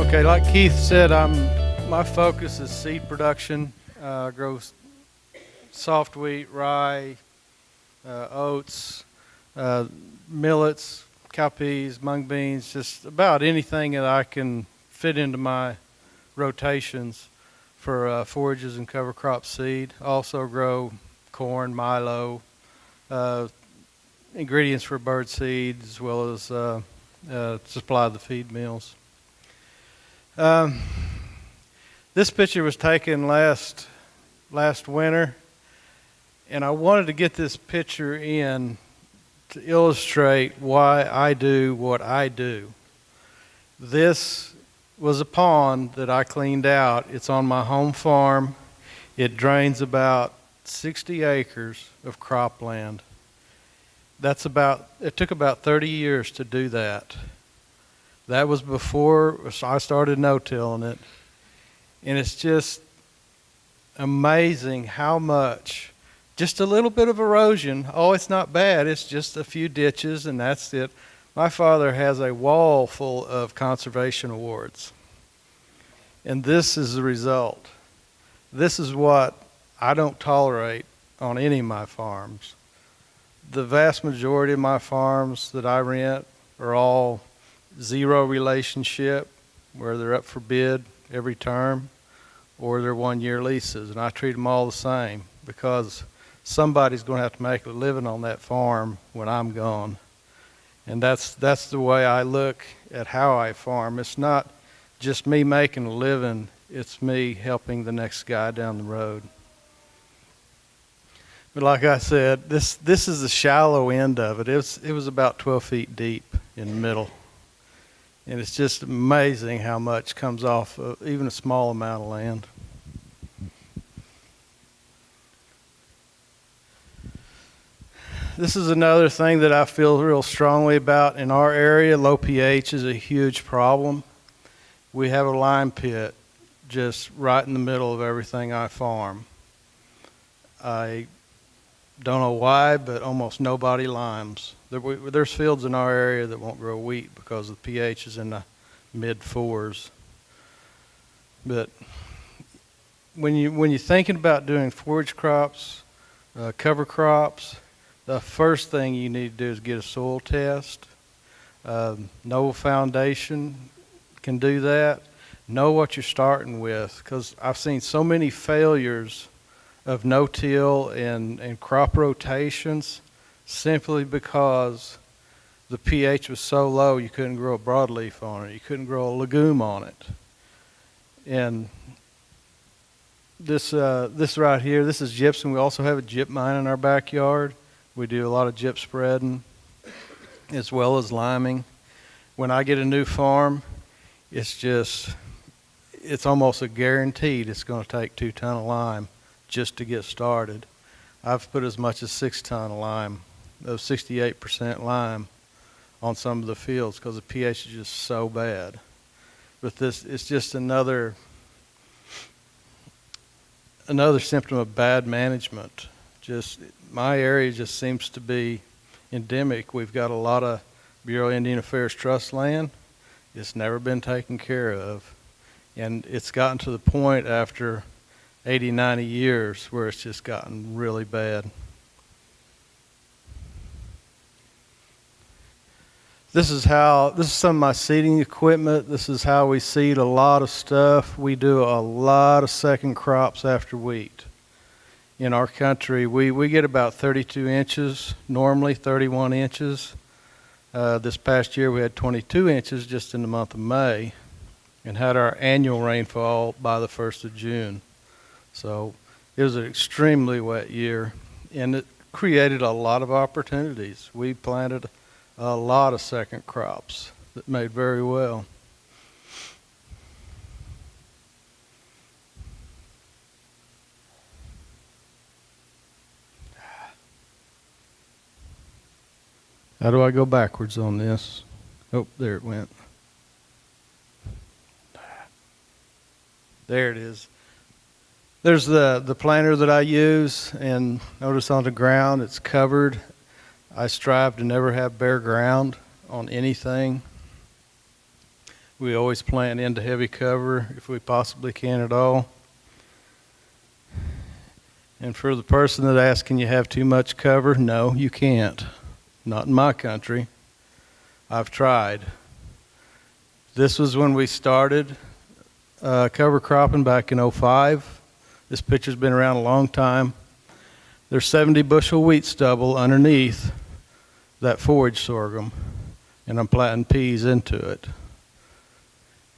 Okay, like Keith said, my focus is seed production. I grow soft wheat, rye, oats, millets, cowpeas, mung beans, just about anything that I can fit into my rotations for forages and cover crop seed. I also grow corn, milo, ingredients for bird seed, as well as supply the feed mills. This picture was taken last winter, and I wanted to get this picture in to illustrate why I do what I do. This was a pond that I cleaned out. It's on my home farm. It drains about 60 acres of cropland. It took about 30 years to do that. That was before I started no-tilling it. And it's just amazing how much, just a little bit of erosion. Oh, it's not bad. It's just a few ditches and that's it. My father has a wall full of conservation awards. And this is the result. This is what I don't tolerate on any of my farms. The vast majority of my farms that I rent are all zero relationship, where they're up for bid every term, or they're 1-year leases, and I treat them all the same because somebody's going to have to make a living on that farm when I'm gone. And that's the way I look at how I farm. It's not just me making a living, it's me helping the next guy down the road. But like I said, this is the shallow end of it. It was about 12 feet deep in the middle. And it's just amazing how much comes off of even a small amount of land. This is another thing that I feel real strongly about in our area. Low pH is a huge problem. We have a lime pit just right in the middle of everything I farm. I don't know why, but almost nobody limes. There's fields in our area that won't grow wheat because the pH is in the mid-4s. But when you're thinking about doing forage crops, cover crops, the first thing you need to do is get a soil test. Know foundation can do that. Know what you're starting with, because I've seen so many failures of no-till and crop rotations simply because the pH was so low you couldn't grow a broadleaf on it. You couldn't grow a legume on it. And this right here, this is gypsum. We also have a gyp mine in our backyard. We do a lot of gyp spreading as well as liming. When I get a new farm, it's almost a guaranteed it's going to take 2 tons of lime just to get started. I've put as much as 6 tons of lime, of 68% lime, on some of the fields because the pH is just so bad. But this is just another symptom of bad management. Just my area just seems to be endemic. We've got a lot of Bureau of Indian Affairs trust land. It's never been taken care of. And it's gotten to the point after 80, 90 years where it's just gotten really bad. This is some of my seeding equipment. This is how we seed a lot of stuff. We do a lot of second crops after wheat. In our country, we get about 32 inches, normally 31 inches. This past year we had 22 inches just in the month of May and had our annual rainfall by the 1st of June. So it was an extremely wet year, and it created a lot of opportunities. We planted a lot of second crops that made very well. How do I go backwards on this? Oh, there it went. There it is. There's the planter that I use, and notice on the ground it's covered. I strive to never have bare ground on anything. We always plant into heavy cover if we possibly can at all. And for the person that asks, can you have too much cover? No, you can't. Not in my country. I've tried. This was when we started cover cropping back in '05. This picture's been around a long time. There's 70 bushel wheat stubble underneath that forage sorghum, and I'm planting peas into it.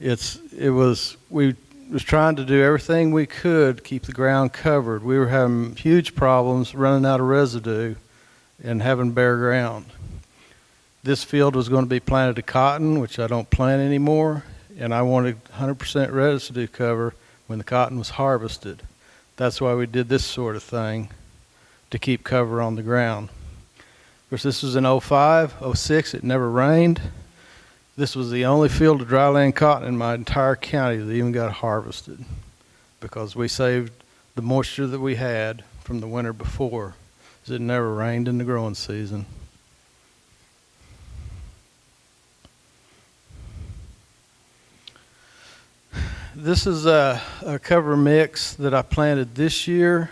We was trying to do everything we could to keep the ground covered. We were having huge problems running out of residue and having bare ground. This field was going to be planted to cotton, which I don't plant anymore, and I wanted 100% residue cover when the cotton was harvested. That's why we did this sort of thing, to keep cover on the ground. Of course, this was in '05, '06, it never rained. This was the only field of dryland cotton in my entire county that even got harvested, because we saved the moisture that we had from the winter before, because it never rained in the growing season. This is a cover mix that I planted this year.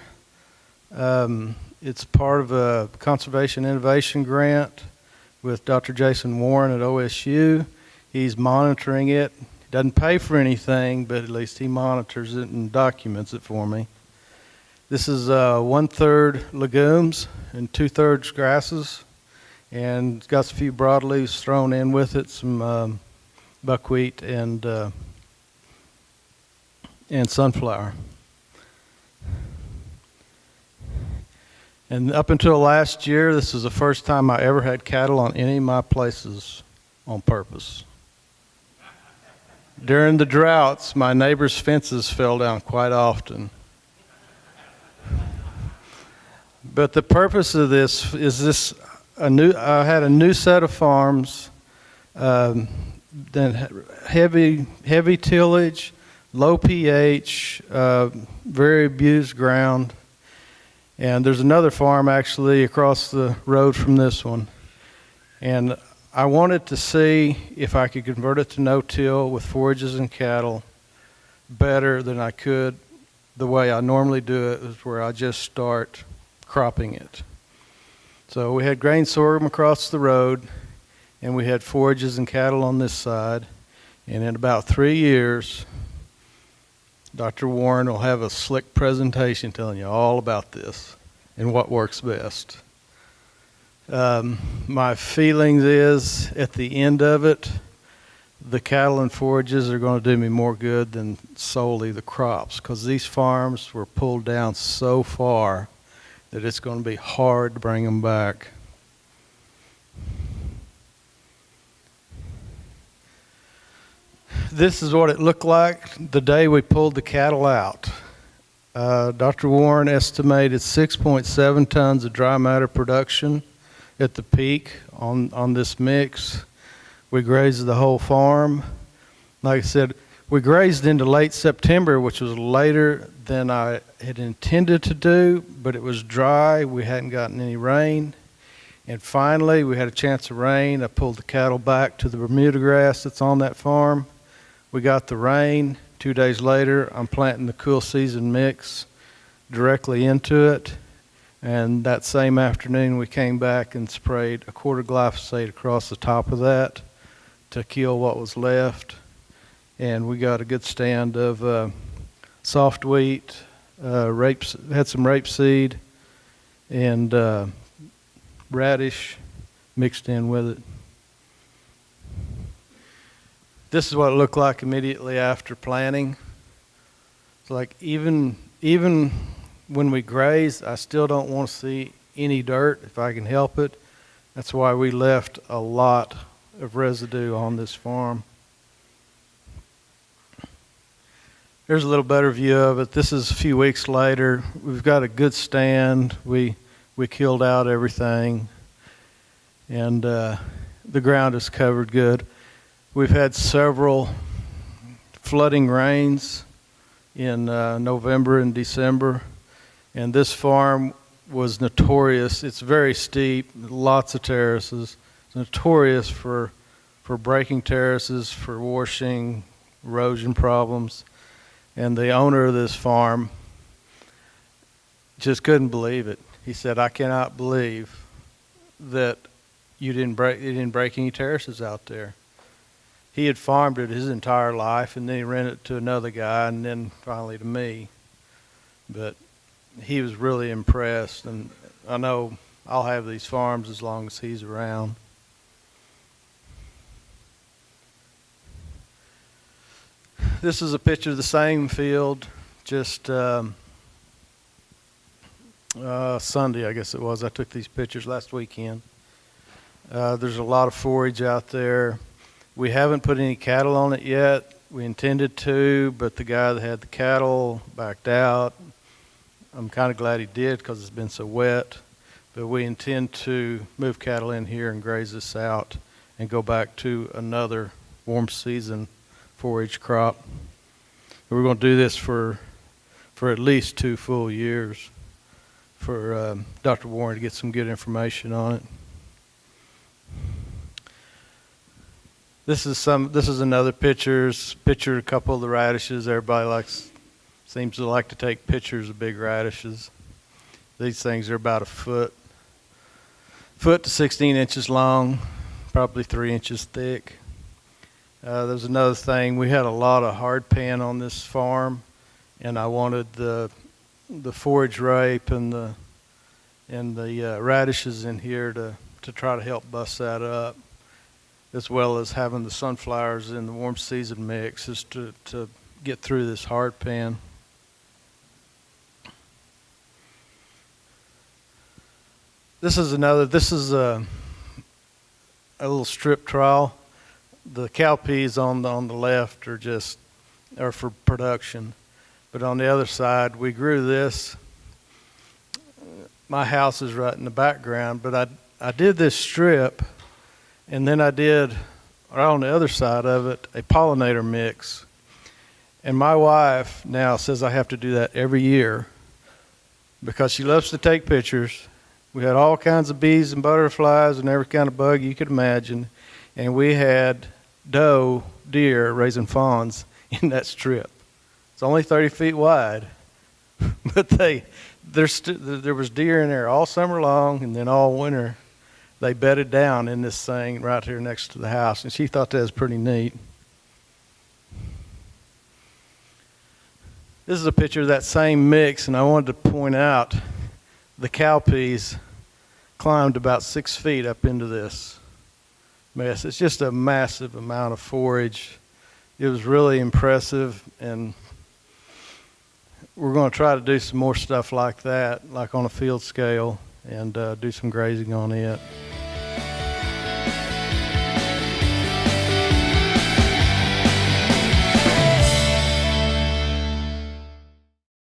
It's part of a Conservation Innovation Grant with Dr. Jason Warren at OSU. He's monitoring it. He doesn't pay for anything, but at least he monitors it and documents it for me. This is 1/3 legumes and 2/3 grasses, and it's got a few broadleaves thrown in with it, some buckwheat and sunflower. And up until last year, this was the first time I ever had cattle on any of my places on purpose. During the droughts, my neighbors' fences fell down quite often. But the purpose of this is I had a new set of farms, then heavy tillage, low pH, very abused ground. And there's another farm actually across the road from this one. And I wanted to see if I could convert it to no-till with forages and cattle better than I could the way I normally do it, is where I just start cropping it. So we had grain sorghum across the road, and we had forages and cattle on this side. And in about 3 years, Dr. Warren will have a slick presentation telling you all about this and what works best. My feelings is, at the end of it, the cattle and forages are going to do me more good than solely the crops, because these farms were pulled down so far that it's going to be hard to bring them back. This is what it looked like the day we pulled the cattle out. Dr. Warren estimated 6.7 tons of dry matter production at the peak on this mix. We grazed the whole farm. Like I said, we grazed into late September, which was later than I had intended to do, but it was dry. We hadn't gotten any rain. And finally, we had a chance of rain. I pulled the cattle back to the Bermuda grass that's on that farm. We got the rain. 2 days later, I'm planting the cool season mix directly into it. And that same afternoon, we came back and sprayed a quart of glyphosate across the top of that to kill what was left. And we got a good stand of soft wheat, had some rapeseed, and radish mixed in with it. This is what it looked like immediately after planting. It's like even when we graze, I still don't want to see any dirt if I can help it. That's why we left a lot of residue on this farm. Here's a little better view of it. This is a few weeks later. We've got a good stand. We killed out everything, and the ground is covered good. We've had several flooding rains in November and December, and this farm was notorious. It's very steep, lots of terraces. It's notorious for for breaking terraces, for washing, erosion problems. And the owner of this farm just couldn't believe it. He said, "I cannot believe that you didn't break any terraces out there." He had farmed it his entire life, and then he rented it to another guy, and then finally to me. But he was really impressed, and I know I'll have these farms as long as he's around. This is a picture of the same field, just Sunday, I guess it was. I took these pictures last weekend. There's a lot of forage out there. We haven't put any cattle on it yet. We intended to, but the guy that had the cattle backed out. I'm kind of glad he did because it's been so wet. But we intend to move cattle in here and graze this out and go back to another warm season forage crop. We're going to do this for at least 2 full years for Dr. Warren to get some good information on it. This is another picture of a couple of the radishes. Everybody seems to like to take pictures of big radishes. These things are about a foot to 16 inches long, probably 3 inches thick. There's another thing. We had a lot of hard pan on this farm, and I wanted the forage rape and the radishes in here to try to help bust that up, as well as having the sunflowers in the warm season mix is to get through this hard pan. This is a little strip trial. The cowpeas on the left are for production, but on the other side we grew this. My house is right in the background, but I did this strip, and then I did right on the other side of it a pollinator mix. And my wife now says I have to do that every year because she loves to take pictures. We had all kinds of bees and butterflies and every kind of bug you could imagine, and we had deer raising fawns in that strip. It's only 30 feet wide, but there was deer in there all summer long, and then all winter they bedded down in this thing right here next to the house, and she thought that was pretty neat. This is a picture of that same mix, and I wanted to point out the cowpeas climbed about 6 feet up into this mess. It's just a massive amount of forage. It was really impressive, and we're going to try to do some more stuff like that, like on a field scale, and do some grazing on it.